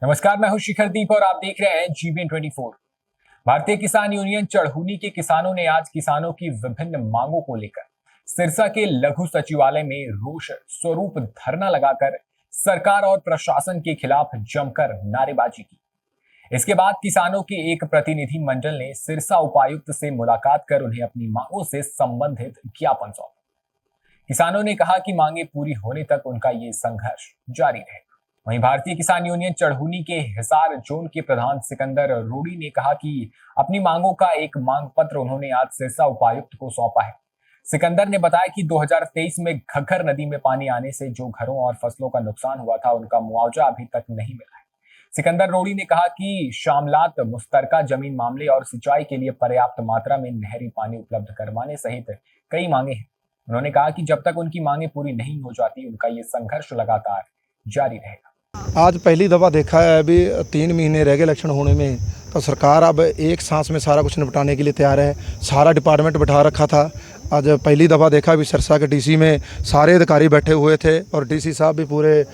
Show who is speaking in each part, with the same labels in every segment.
Speaker 1: नमस्कार, मैं हूं शिखर दीप और आप देख रहे हैं जीबीएन 24। भारतीय किसान यूनियन चढ़हूनी के किसानों ने आज किसानों की विभिन्न मांगों को लेकर सिरसा के लघु सचिवालय में रोष स्वरूप धरना लगाकर सरकार और प्रशासन के खिलाफ जमकर नारेबाजी की। इसके बाद किसानों के एक प्रतिनिधि मंडल ने सिरसा उपायुक्त से मुलाकात कर उन्हें अपनी मांगों से संबंधित ज्ञापन सौंपा। किसानों ने कहा कि मांगे पूरी होने तक उनका ये संघर्ष जारी रहेगा। वहीं भारतीय किसान यूनियन चढ़हूनी के हिसार जोन के प्रधान सिकंदर रोड़ी ने कहा कि अपनी मांगों का एक मांग पत्र उन्होंने आज सिरसा उपायुक्त को सौंपा है। सिकंदर ने बताया कि 2023 में घग्गर नदी में पानी आने से जो घरों और फसलों का नुकसान हुआ था, उनका मुआवजा अभी तक नहीं मिला है। सिकंदर रोड़ी ने कहा कि शामलात, मुश्तरका जमीन मामले और सिंचाई के लिए पर्याप्त मात्रा में नहरी पानी उपलब्ध करवाने सहित कई मांगे हैं। उन्होंने कहा कि जब तक उनकी मांगे पूरी नहीं हो जाती, उनका ये संघर्ष लगातार जारी रहेगा।
Speaker 2: आज पहली दफ़ा देखा है, अभी 3 महीने रह गए इलेक्शन होने में, तो सरकार अब एक सांस में सारा कुछ निपटाने के लिए तैयार है। सारा डिपार्टमेंट बैठा रखा था। आज पहली दफ़ा देखा, अभी सिरसा के डीसी में सारे अधिकारी बैठे हुए थे और डीसी साहब भी पूरे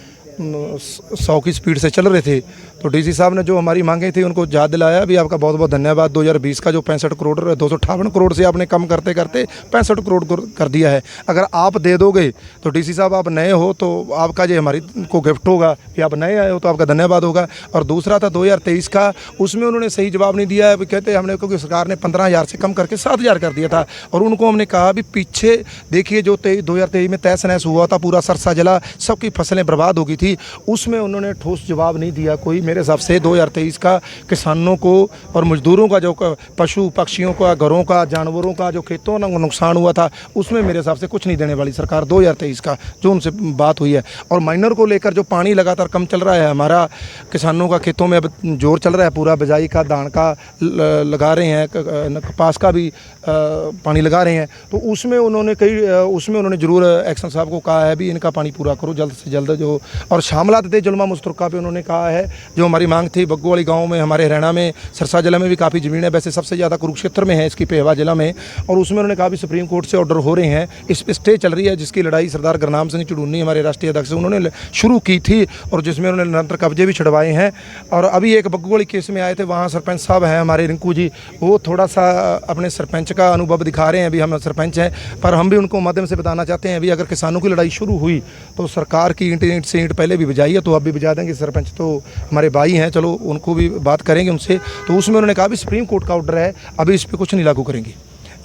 Speaker 2: 100 की स्पीड से चल रहे थे। तो डीसी साहब ने जो हमारी मांगे थी उनको याद दिलाया। भी आपका बहुत बहुत धन्यवाद। 2020 का जो 65 करोड़ 258 करोड़ से आपने कम करते करते 65 करोड़ कर दिया है। अगर आप दे दोगे तो डीसी साहब, आप नए हो तो आपका जो हमारी को गिफ्ट होगा कि आप नए आए हो तो आपका धन्यवाद होगा। और दूसरा था 2023 का, उसमें उन्होंने सही जवाब नहीं दिया है। कहते हमने, क्योंकि सरकार ने 15,000 से कम करके 7,000 कर दिया था। और उनको हमने कहा भी पीछे देखिए, जो 2023 में तहस नहस हुआ था, पूरा सरसा जला, सबकी फसलें बर्बाद हो गई थी, उसमें उन्होंने ठोस जवाब नहीं दिया कोई। मेरे हिसाब से 2023 का किसानों को और मजदूरों का, जो पशु पक्षियों का, घरों का, जानवरों का, जो खेतों का नुकसान हुआ था, उसमें मेरे हिसाब से कुछ नहीं देने वाली सरकार 2023 का, जो उनसे बात हुई है। और माइनर को लेकर जो पानी लगातार कम चल रहा है, हमारा किसानों का खेतों में अब जोर चल रहा है, पूरा बिजाई का, धान का लगा रहे हैं, कपास का भी पानी लगा रहे हैं। तो उसमें उन्होंने जरूर एक्शन साहब को कहा है भी इनका पानी पूरा करो जल्द से जल्द। जो और शामलात दे जुल्मा मुस्तरका पे उन्होंने कहा है, जो हमारी मांग थी। बग्गू वाली गाँव में, हमारे हरियाणा में, सिरसा जिला में भी काफ़ी ज़मीन है, वैसे सबसे ज़्यादा कुरुक्षेत्र में है, इसकी पेहवा जिला में। और उसमें उन्होंने कहा भी सुप्रीम कोर्ट से ऑर्डर हो रहे हैं, इस पर स्टे चल रही है, जिसकी लड़ाई सरदार गुरनाम सिंह चढ़हूनी हमारे राष्ट्रीय अध्यक्ष उन्होंने शुरू की थी और जिसमें उन्होंने निरंतर कब्जे भी छुड़वाए हैं। और अभी एक बग्गू वाली केस में आए थे, वहाँ सरपंच साहब हैं हमारे रिंकू जी, वो थोड़ा सा अपने सरपंच का अनुभव दिखा रहे हैं। अभी हम सरपंच हैं, पर हम भी उनको माध्यम से बताना चाहते हैं, अभी अगर किसानों की लड़ाई शुरू हुई तो सरकार की ईंट से ईंट पहले भी बजाई है, तो अब भी बजा देंगे। सरपंच तो हमारे भाई हैं, चलो उनको भी बात करेंगे उनसे। तो उसमें उन्होंने कहा भी सुप्रीम कोर्ट का ऑर्डर है, अभी इस पर कुछ नहीं लागू करेंगे।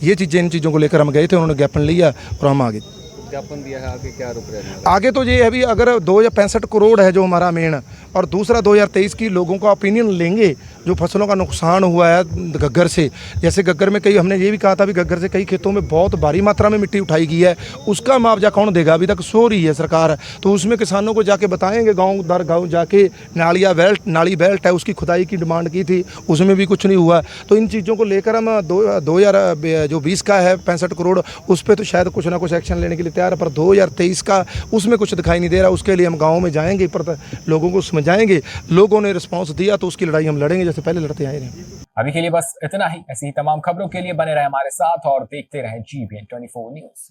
Speaker 2: ये चीज़ें, इन चीज़ों को लेकर हम गए थे, उन्होंने ज्ञापन लिया और हम आगे
Speaker 3: ज्ञापन दिया है। आगे क्या रूप रहेगा?
Speaker 2: आगे तो ये है भी, अगर 265 करोड़ है जो हमारा मेन, और दूसरा 2023 की लोगों का ओपिनियन लेंगे, जो फसलों का नुकसान हुआ है घग्गर से। जैसे घग्गर में कई, हमने ये भी कहा था भी घग्गर से कई खेतों में बहुत भारी मात्रा में मिट्टी उठाई गई है, उसका मुआवजा कौन देगा? अभी तक सो रही है सरकार। तो उसमें किसानों को जाके बताएंगे, गाँव दर गाँव जाके। नाली बेल्ट है, उसकी खुदाई की डिमांड की थी, उसमें भी कुछ नहीं हुआ। तो इन चीज़ों को लेकर हम 2020 का है 65 करोड़, उस पर तो शायद कुछ ना कुछ एक्शन लेने के लिए तैयार है, पर 2023 का उसमें कुछ दिखाई नहीं दे रहा। उसके लिए हम गाँव में जाएंगे, पर लोगों को समझाएंगे। लोगों ने रिस्पॉन्स दिया तो उसकी लड़ाई हम लड़ेंगे जैसे पहले लड़ते आए हैं।
Speaker 1: अभी के लिए बस इतना ही। ऐसी ही तमाम खबरों के लिए बने रहे हमारे साथ और देखते रहें जीबीएन 24 न्यूज।